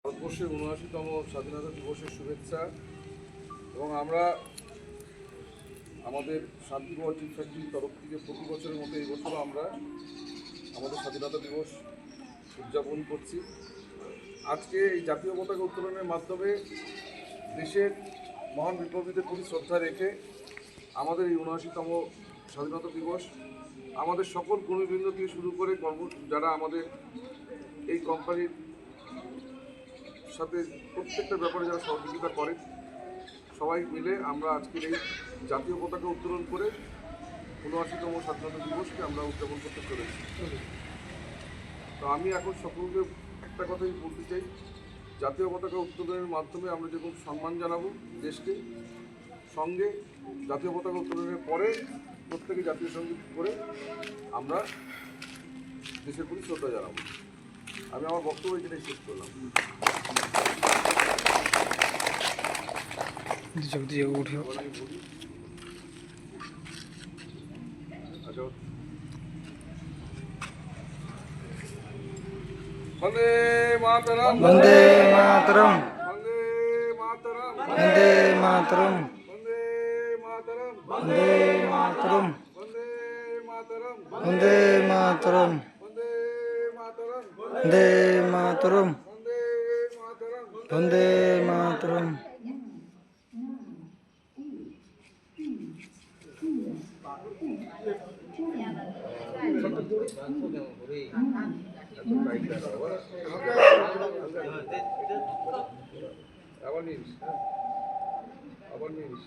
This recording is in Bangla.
ভারতবর্ষের ৭৯তম স্বাধীনতা দিবসের শুভেচ্ছা। এবং আমরা আমাদের শান্তিগড় টি ফ্যাক্টরির তরফ থেকে প্রতি বছরের মতো এই বছরও আমরা আমাদের স্বাধীনতা দিবস উদযাপন করছি। আজকে এই জাতীয় পতাকা উত্তোলনের মাধ্যমে দেশের মহান বিপ্লবীদের প্রতি শ্রদ্ধা রেখে আমাদের এই ৭৯তম স্বাধীনতা দিবস আমাদের সকল কর্মীবৃন্দ থেকে শুরু করে যারা আমাদের এই কোম্পানির সাথে প্রত্যেকটা ব্যাপারে যারা সহযোগিতা করে সবাই মিলে আমরা আজকের এই জাতীয় পতাকা উত্তোলন করে ৭৯তম স্বাধীনতা দিবসকে আমরা উদযাপন করতে চলেছি। তো আমি এখন সকলকে একটা কথাই বলতে চাই, জাতীয় পতাকা উত্তোলনের মাধ্যমে আমরা যেরকম সম্মান জানাবো দেশকে, সঙ্গে জাতীয় পতাকা উত্তোলনের পরে প্রত্যেকে জাতীয় সঙ্গীত করে আমরা দেশের প্রতি শ্রদ্ধা জানাবো। আমি আমার বক্তব্য এখানেই শেষ করলাম। বন্দে মাতরম, বন্দে মাতরম, বন্দে মাতরম, বন্দে মাতরম, বন্দে মাতরম, বন্দে মাতরম, বন্দে মাতরম, বন্দে মাতরম, বন্দে মাতরম, বন্দে মাতরম, বন্দে মাতরম। বন্দে মাতরম। আবার নিস, আবার নিস।